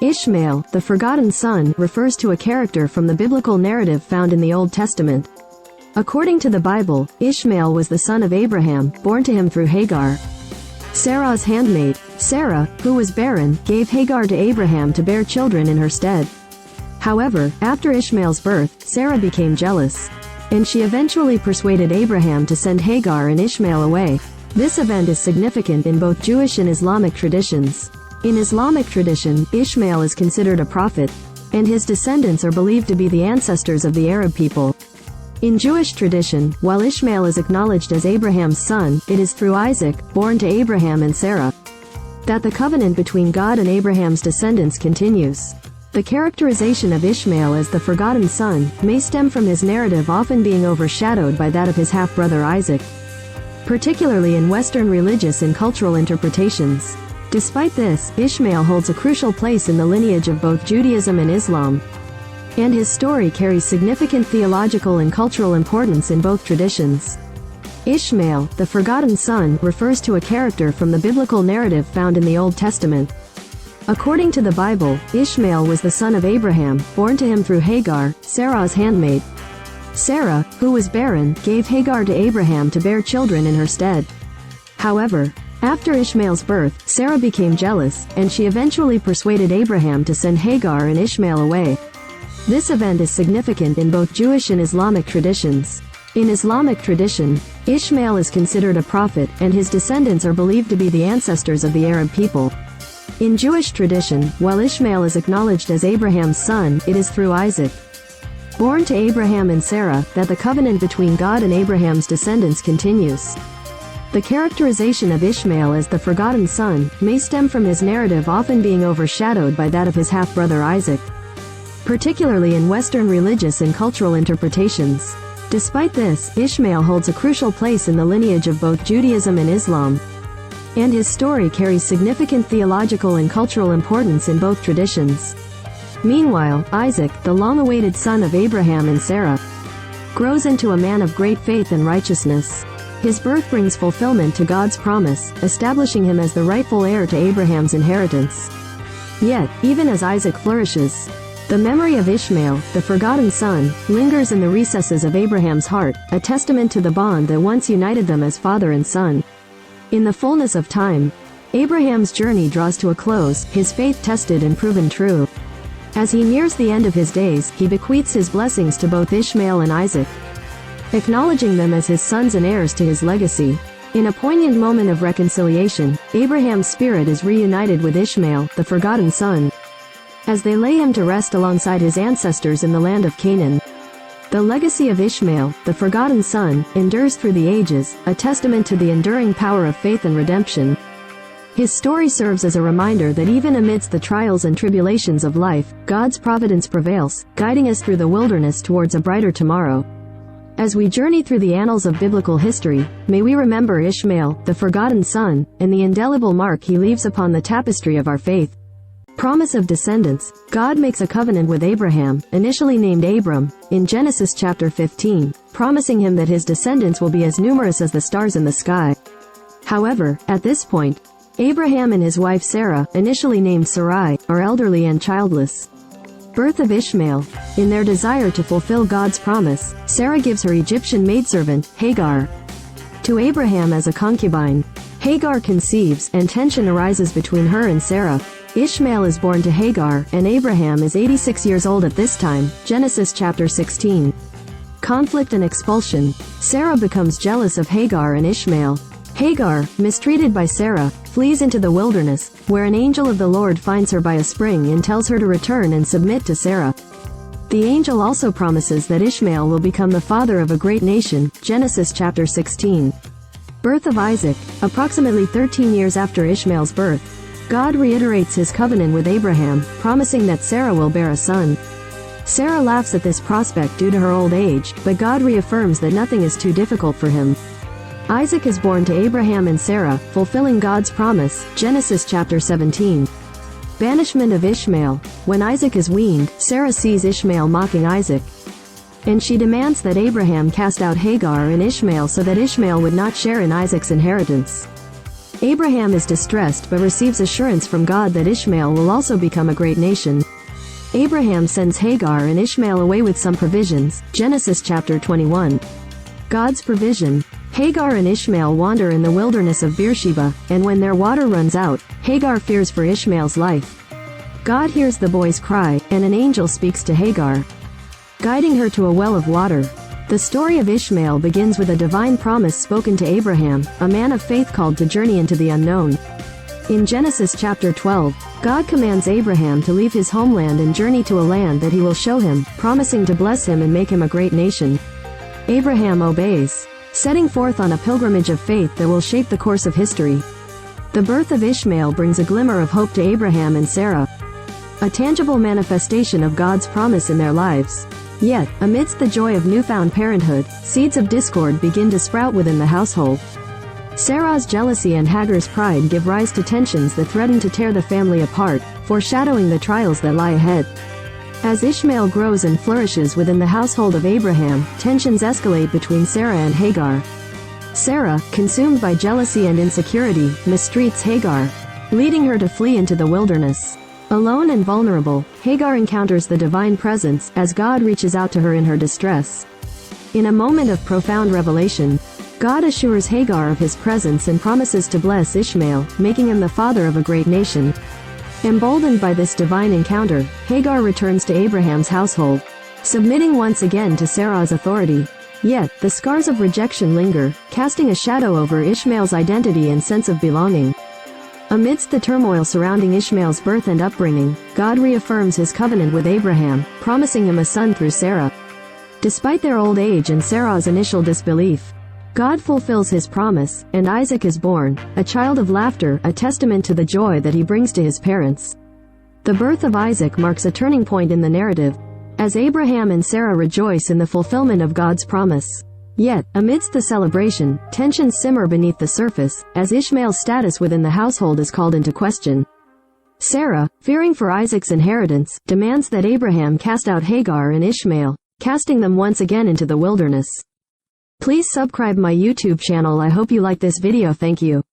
Ishmael, the forgotten son, refers to a character from the biblical narrative found in the Old Testament. According to the Bible, Ishmael was the son of Abraham, born to him through Hagar, Sarah's handmaid. Sarah, who was barren, gave Hagar to Abraham to bear children in her stead. However, after Ishmael's birth, Sarah became jealous, and she eventually persuaded Abraham to send Hagar and Ishmael away. This event is significant in both Jewish and Islamic traditions. In Islamic tradition, Ishmael is considered a prophet, and his descendants are believed to be the ancestors of the Arab people. In Jewish tradition, while Ishmael is acknowledged as Abraham's son, it is through Isaac, born to Abraham and Sarah, that the covenant between God and Abraham's descendants continues. The characterization of Ishmael as the forgotten son may stem from his narrative often being overshadowed by that of his half-brother Isaac, particularly in Western religious and cultural interpretations. Despite this, Ishmael holds a crucial place in the lineage of both Judaism and Islam, and his story carries significant theological and cultural importance in both traditions. Ishmael, the forgotten son, refers to a character from the biblical narrative found in the Old Testament. According to the Bible, Ishmael was the son of Abraham, born to him through Hagar, Sarah's handmaid. Sarah, who was barren, gave Hagar to Abraham to bear children in her stead. However, after Ishmael's birth, Sarah became jealous, and she eventually persuaded Abraham to send Hagar and Ishmael away. This event is significant in both Jewish and Islamic traditions. In Islamic tradition, Ishmael is considered a prophet, and his descendants are believed to be the ancestors of the Arab people. In Jewish tradition, while Ishmael is acknowledged as Abraham's son, it is through Isaac, born to Abraham and Sarah, that the covenant between God and Abraham's descendants continues. The characterization of Ishmael as the forgotten son may stem from his narrative often being overshadowed by that of his half-brother Isaac, particularly in Western religious and cultural interpretations. Despite this, Ishmael holds a crucial place in the lineage of both Judaism and Islam, and his story carries significant theological and cultural importance in both traditions. Meanwhile, Isaac, the long-awaited son of Abraham and Sarah, grows into a man of great faith and righteousness. His birth brings fulfillment to God's promise, establishing him as the rightful heir to Abraham's inheritance. Yet, even as Isaac flourishes, the memory of Ishmael, the forgotten son, lingers in the recesses of Abraham's heart, a testament to the bond that once united them as father and son. In the fullness of time, Abraham's journey draws to a close, his faith tested and proven true. As he nears the end of his days, he bequeaths his blessings to both Ishmael and Isaac, acknowledging them as his sons and heirs to his legacy. In a poignant moment of reconciliation, Abraham's spirit is reunited with Ishmael, the forgotten son, as they lay him to rest alongside his ancestors in the land of Canaan. The legacy of Ishmael, the forgotten son, endures through the ages, a testament to the enduring power of faith and redemption. His story serves as a reminder that even amidst the trials and tribulations of life, God's providence prevails, guiding us through the wilderness towards a brighter tomorrow. As we journey through the annals of biblical history, may we remember Ishmael, the forgotten son, and the indelible mark he leaves upon the tapestry of our faith. Promise of descendants. God makes a covenant with Abraham, initially named Abram, in Genesis chapter 15, promising him that his descendants will be as numerous as the stars in the sky. However, at this point, Abraham and his wife Sarah, initially named Sarai, are elderly and childless. Birth of Ishmael. In their desire to fulfill God's promise, Sarah gives her Egyptian maidservant, Hagar, to Abraham as a concubine. Hagar conceives, and tension arises between her and Sarah. Ishmael is born to Hagar, and Abraham is 86 years old at this time, Genesis chapter 16. Conflict and expulsion. Sarah becomes jealous of Hagar and Ishmael. Hagar, mistreated by Sarah, flees into the wilderness, where an angel of the Lord finds her by a spring and tells her to return and submit to Sarah. The angel also promises that Ishmael will become the father of a great nation, Genesis chapter 16. Birth of Isaac. Approximately 13 years after Ishmael's birth, God reiterates his covenant with Abraham, promising that Sarah will bear a son. Sarah laughs at this prospect due to her old age, but God reaffirms that nothing is too difficult for him. Isaac is born to Abraham and Sarah, fulfilling God's promise, Genesis chapter 17. Banishment of Ishmael. When Isaac is weaned, Sarah sees Ishmael mocking Isaac, and she demands that Abraham cast out Hagar and Ishmael so that Ishmael would not share in Isaac's inheritance. Abraham is distressed but receives assurance from God that Ishmael will also become a great nation. Abraham sends Hagar and Ishmael away with some provisions. Genesis chapter 21. God's provision. Hagar and Ishmael wander in the wilderness of Beersheba, and when their water runs out, Hagar fears for Ishmael's life. God hears the boy's cry, and an angel speaks to Hagar, guiding her to a well of water. The story of Ishmael begins with a divine promise spoken to Abraham, a man of faith called to journey into the unknown. In Genesis chapter 12, God commands Abraham to leave his homeland and journey to a land that he will show him, promising to bless him and make him a great nation. Abraham obeys, setting forth on a pilgrimage of faith that will shape the course of history. The birth of Ishmael brings a glimmer of hope to Abraham and Sarah, a tangible manifestation of God's promise in their lives. Yet, amidst the joy of newfound parenthood, seeds of discord begin to sprout within the household. Sarah's jealousy and Hagar's pride give rise to tensions that threaten to tear the family apart, foreshadowing the trials that lie ahead. As Ishmael grows and flourishes within the household of Abraham, tensions escalate between Sarah and Hagar. Sarah, consumed by jealousy and insecurity, mistreats Hagar, leading her to flee into the wilderness. Alone and vulnerable, Hagar encounters the divine presence as God reaches out to her in her distress. In a moment of profound revelation, God assures Hagar of his presence and promises to bless Ishmael, making him the father of a great nation. Emboldened by this divine encounter, Hagar returns to Abraham's household, submitting once again to Sarah's authority. Yet, the scars of rejection linger, casting a shadow over Ishmael's identity and sense of belonging. Amidst the turmoil surrounding Ishmael's birth and upbringing, God reaffirms his covenant with Abraham, promising him a son through Sarah. Despite their old age and Sarah's initial disbelief, God fulfills his promise, and Isaac is born, a child of laughter, a testament to the joy that he brings to his parents. The birth of Isaac marks a turning point in the narrative, as Abraham and Sarah rejoice in the fulfillment of God's promise. Yet, amidst the celebration, tensions simmer beneath the surface, as Ishmael's status within the household is called into question. Sarah, fearing for Isaac's inheritance, demands that Abraham cast out Hagar and Ishmael, casting them once again into the wilderness. Please subscribe my YouTube channel. I hope you like this video. Thank you.